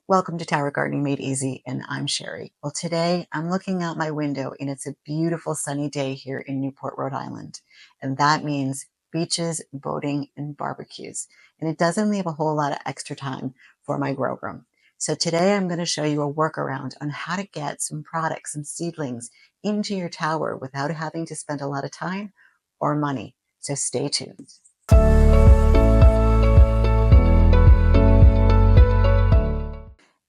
Welcome to Tower Gardening Made Easy, and I'm Sherry. Well, today I'm looking out my window and it's a beautiful sunny day here in Newport, Rhode Island. And that means beaches, boating, and barbecues. And it doesn't leave a whole lot of extra time for my grow room. So today I'm going to show you a workaround on how to get some products and seedlings into your tower without having to spend a lot of time or money. So stay tuned.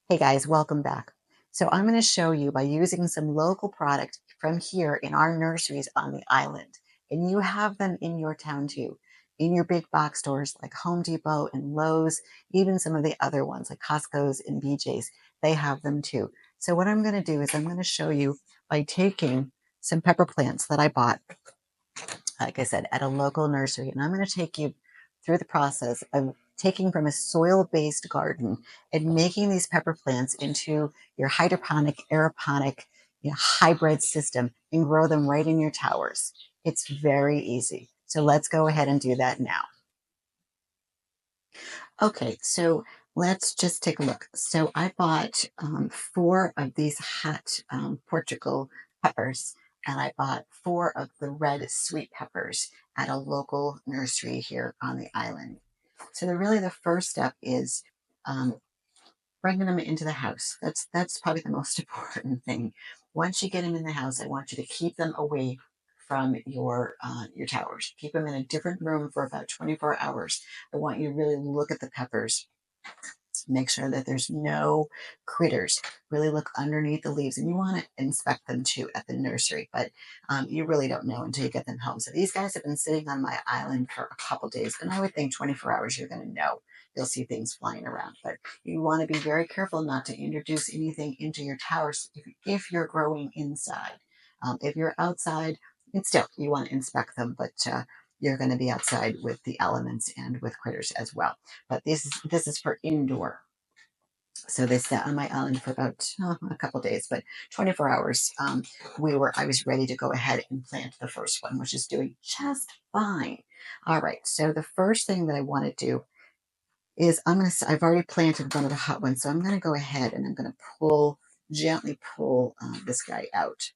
Hey guys, welcome back. So I'm going to show you by using some local product from here in our nurseries on the island. And you have them in your town too, in your big box stores like Home Depot and Lowe's, even some of the other ones like Costco's and BJ's, they have them too. So what I'm going to do is I'm going to show you by taking some pepper plants that I bought, like I said, at a local nursery. And I'm going to take you through the process of taking from a soil-based garden and making these pepper plants into your hydroponic, aeroponic, hybrid system and grow them right in your towers. It's very easy. So let's go ahead and do that now. Okay, so let's just take a look. So I bought 4 of these hot Portugal peppers, and I bought 4 of the red sweet peppers at a local nursery here on the island. So the first step is um, bringing them into the house. That's probably the most important thing. Once you get them in the house, I want you to keep them away from your towers. Keep them in a different room for about 24 hours. I want you to really look at the peppers. Make sure that there's no critters. Really look underneath the leaves, and you want to inspect them too at the nursery, but you really don't know until you get them home. So these guys have been sitting on my island for a couple days, and I would think 24 hours you're going to know. You'll see things flying around, but you want to be very careful not to introduce anything into your towers if you're growing inside. If you're outside, and still you want to inspect them, but you're going to be outside with the elements and with critters as well. But this is for indoor. So they sat on my island for about a couple days, but 24 hours. I was ready to go ahead and plant the first one, which is doing just fine. All right. So the first thing that I want to do is I've already planted one of the hot ones, so I'm going to go ahead and I'm going to gently pull this guy out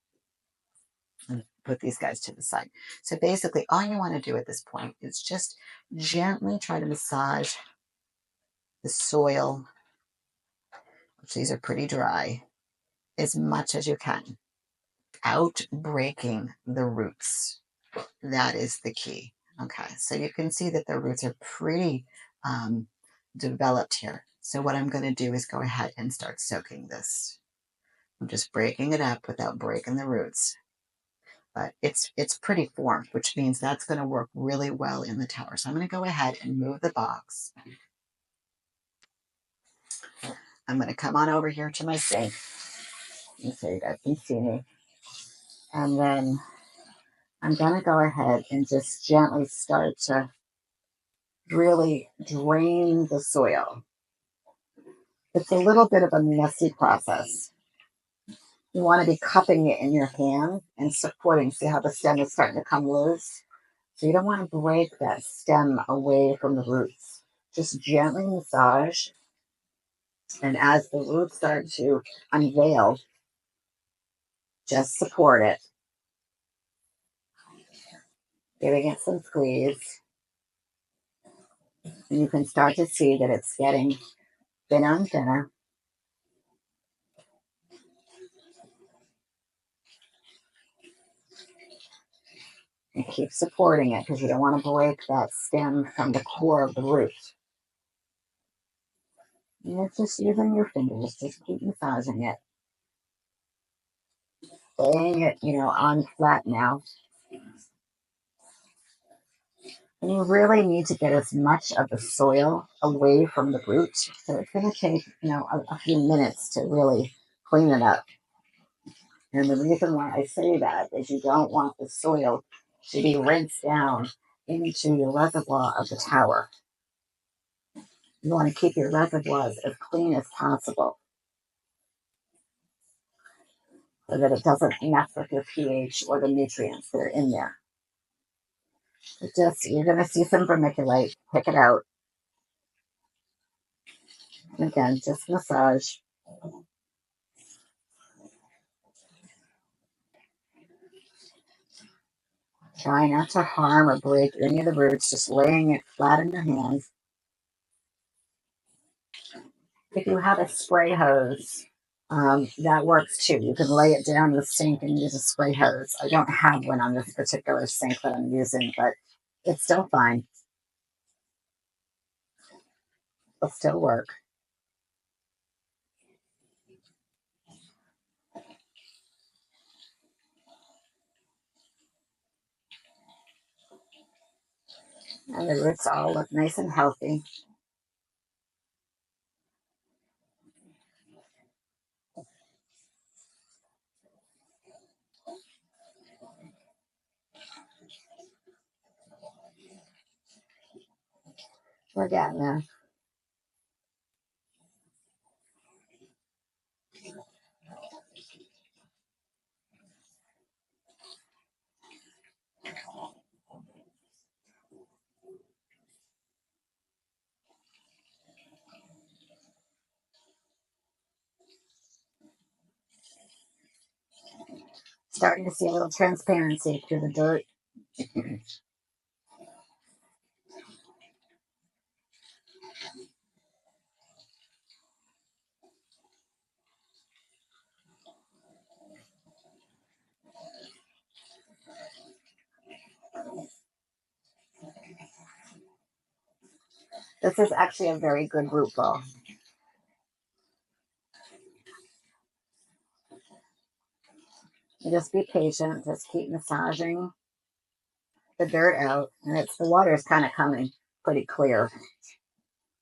and put these guys to the side. So basically, all you want to do at this point is just gently try to massage the soil, which these are pretty dry, as much as you can, without breaking the roots. That is the key. Okay, so you can see that the roots are pretty developed here. So what I'm going to do is go ahead and start soaking this. I'm just breaking it up without breaking the roots. But it's pretty formed, which means that's going to work really well in the tower. So I'm going to go ahead and move the box. I'm going to come on over here to my sink. So you guys can see me. And then I'm going to go ahead and just gently start to really drain the soil. It's a little bit of a messy process. You want to be cupping it in your hand and supporting. See how the stem is starting to come loose? So you don't want to break that stem away from the roots. Just gently massage. And as the roots start to unveil, just support it. Giving it some squeeze. And you can start to see that it's getting thinner and thinner. And keep supporting it because you don't want to break that stem from the core of the root. And it's just using your fingers, just keep massaging it. Laying it, on flat now. And you really need to get as much of the soil away from the root. So it's going to take, a few minutes to really clean it up. And the reason why I say that is you don't want the soil to be rinsed down into your reservoir of the tower. You want to keep your reservoirs as clean as possible so that it doesn't mess with your pH or the nutrients that are in there. You're going to see some vermiculite. Pick it out. Again, just massage. Try not to harm or break any of the roots, just laying it flat in your hands. If you have a spray hose, that works too. You can lay it down in the sink and use a spray hose. I don't have one on this particular sink that I'm using, but it's still fine. It'll still work. And the roots all look nice and healthy. We're getting there. Starting to see a little transparency through the dirt. This is actually a very good root ball. You just be patient. Just keep massaging the dirt out, and the water is kind of coming pretty clear.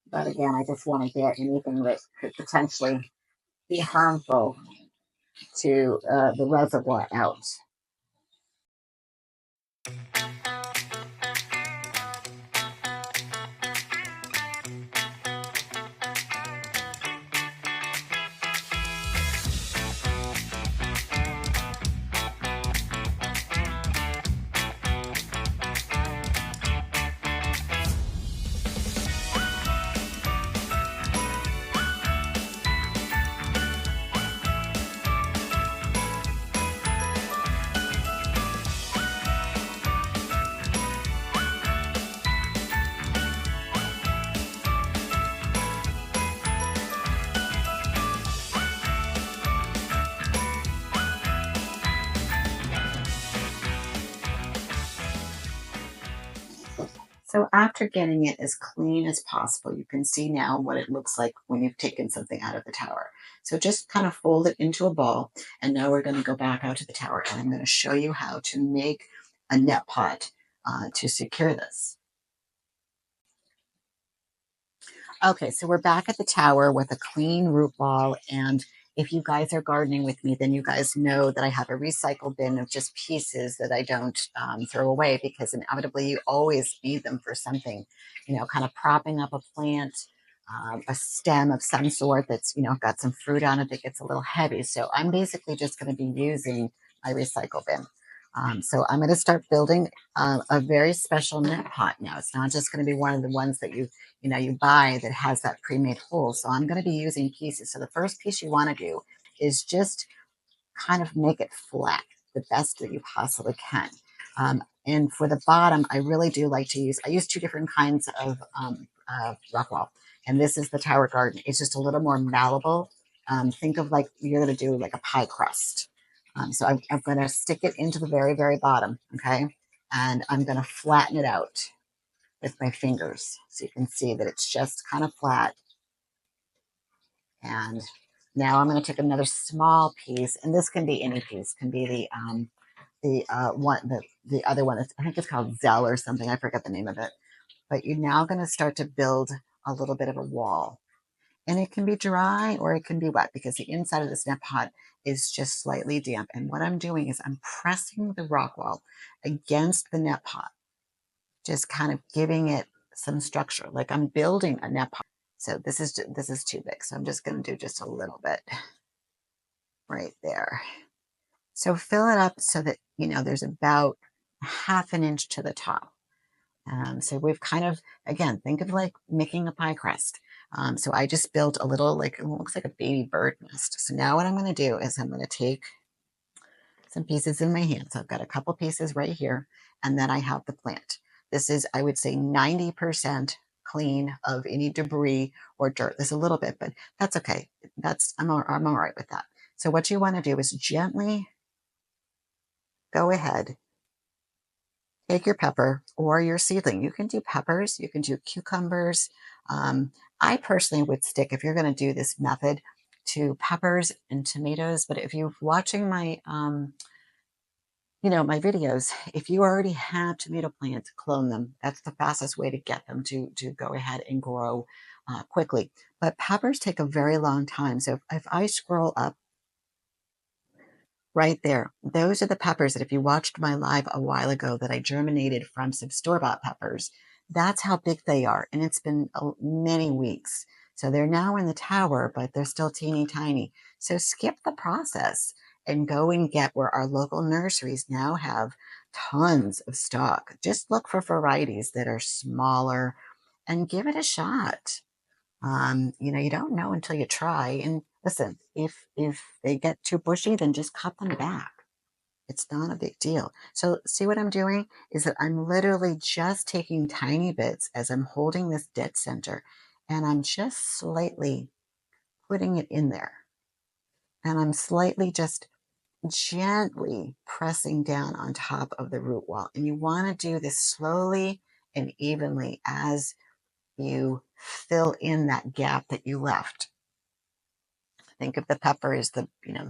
But again, I just want to get anything that could potentially be harmful to the reservoir out. So after getting it as clean as possible, you can see now what it looks like when you've taken something out of the tower. So just kind of fold it into a ball. And now we're going to go back out to the tower and I'm going to show you how to make a net pot to secure this. Okay, so we're back at the tower with a clean root ball. And if you guys are gardening with me, then you guys know that I have a recycle bin of just pieces that I don't throw away because inevitably you always need them for something, kind of propping up a plant, a stem of some sort that's, got some fruit on it that gets a little heavy. So I'm basically just going to be using my recycle bin. So I'm going to start building a very special net pot now. It's not just going to be one of the ones that you buy that has that pre-made hole. So I'm going to be using pieces. So the first piece you want to do is just kind of make it flat the best that you possibly can. And for the bottom, I really do like to I use two different kinds of rock wall. And this is the Tower Garden. It's just a little more malleable. Think of like you're going to do like a pie crust. So I'm going to stick it into the very, very bottom. Okay. And I'm going to flatten it out with my fingers. So you can see that it's just kind of flat. And now I'm going to take another small piece, and this can be any piece. It can be the other one. I think it's called Zell or something. I forget the name of it. But you're now going to start to build a little bit of a wall. And it can be dry or it can be wet because the inside of this net pot is just slightly damp. And what I'm doing is I'm pressing the rock wall against the net pot, just kind of giving it some structure, like I'm building a net pot. So this is too big. So I'm just going to do just a little bit right there. So fill it up so that, there's about half an inch to the top. So we've kind of, again, think of like making a pie crust. So I just built a little, like, it looks like a baby bird nest. So now what I'm going to do is I'm going to take some pieces in my hand. So I've got a couple pieces right here, and then I have the plant. This is, I would say, 90% clean of any debris or dirt. There's a little bit, but that's okay. I'm all right with that. So what you want to do is gently go ahead, take your pepper or your seedling. You can do peppers, you can do cucumbers. I personally would stick, if you're going to do this method, to peppers and tomatoes. But if you're watching my my videos, if you already have tomato plants, clone them. That's the fastest way to get them to go ahead and grow quickly. But peppers take a very long time. So if I scroll up right there, those are the peppers that if you watched my live a while ago that I germinated from some store-bought peppers, that's how big they are. And it's been many weeks. So they're now in the tower, but they're still teeny tiny. So skip the process and go and get where our local nurseries now have tons of stock. Just look for varieties that are smaller and give it a shot. You don't know until you try. And listen, if they get too bushy, then just cut them back. It's not a big deal. So see what I'm doing is that I'm literally just taking tiny bits as I'm holding this dead center, and I'm just slightly putting it in there. And I'm slightly just gently pressing down on top of the root wall. And you want to do this slowly and evenly as you fill in that gap that you left. Think of the pepper as the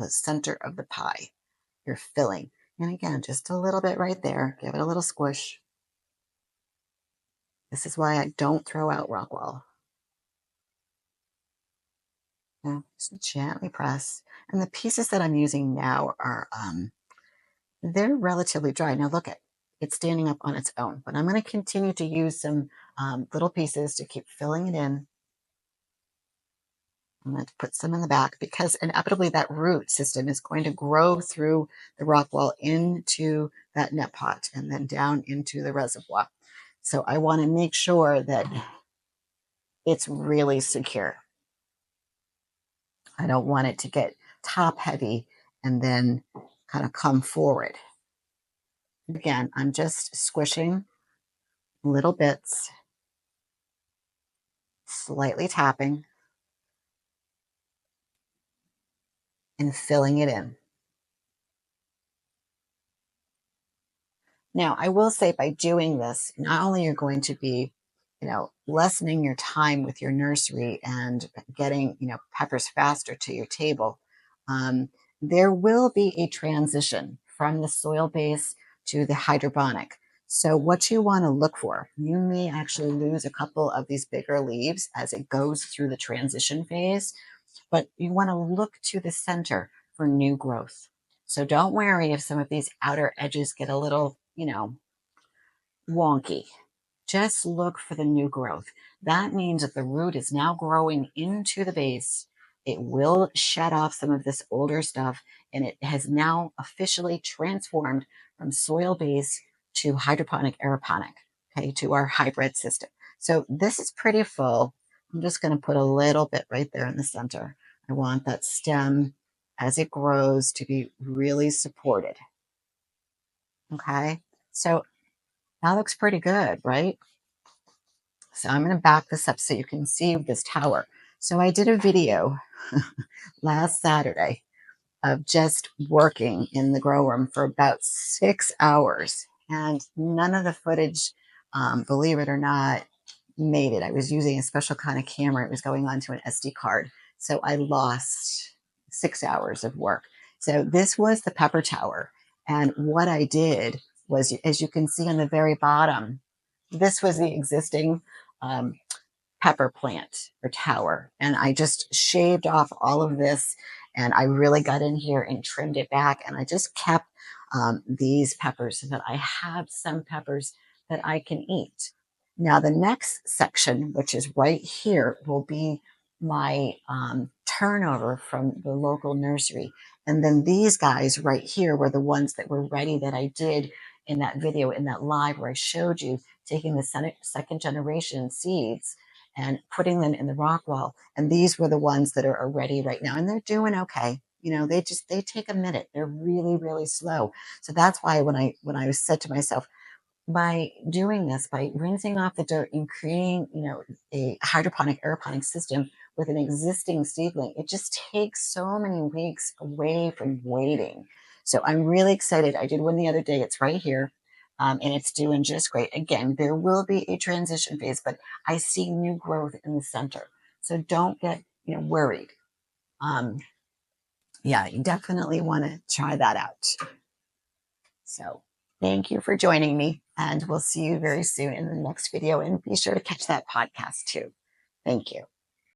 center of the pie. You're filling. And again, just a little bit right there. Give it a little squish. This is why I don't throw out rock wool. Just gently press. And the pieces that I'm using now are they're relatively dry. Now look at it's standing up on its own, but I'm going to continue to use some little pieces to keep filling it in. I'm going to put some in the back because inevitably that root system is going to grow through the rock wall into that net pot and then down into the reservoir. So I want to make sure that it's really secure. I don't want it to get top heavy and then kind of come forward. Again, I'm just squishing little bits, slightly tapping, and filling it in. Now, I will say by doing this, not only you're going to be, lessening your time with your nursery and getting, peppers faster to your table, um, there will be a transition from the soil base to the hydroponic. So what you want to look for, you may actually lose a couple of these bigger leaves as it goes through the transition phase, but you want to look to the center for new growth. So don't worry if some of these outer edges get a little, wonky. Just look for the new growth. That means that the root is now growing into the base. It will shed off some of this older stuff, and it has now officially transformed from soil base to hydroponic aeroponic, okay, to our hybrid system. So this is pretty full. I'm just going to put a little bit right there in the center. I want that stem as it grows to be really supported. Okay, so that looks pretty good, right? So I'm going to back this up so you can see this tower. So I did a video last Saturday of just working in the grow room for about 6 hours. And none of the footage, believe it or not, made it. I was using a special kind of camera. It was going onto an SD card. So I lost 6 hours of work. So this was the pepper tower. And what I did was, as you can see on the very bottom, this was the existing um, pepper plant or tower. And I just shaved off all of this and I really got in here and trimmed it back. And I just kept these peppers so that I have some peppers that I can eat. Now, the next section, which is right here, will be my turnover from the local nursery. And then these guys right here were the ones that were ready that I did in that video, in that live where I showed you taking the second generation seeds and putting them in the rock wall. And these were the ones that are ready right now, and they're doing okay. You know, they take a minute. They're really, really slow. So that's why when I said to myself, by doing this, by rinsing off the dirt and creating, a hydroponic aeroponic system with an existing seedling, it just takes so many weeks away from waiting. So I'm really excited. I did one the other day. It's right here. And it's doing just great. Again, there will be a transition phase, but I see new growth in the center. So don't get, worried. Um, yeah, you definitely want to try that out. So thank you for joining me, and we'll see you very soon in the next video. And be sure to catch that podcast too. Thank you.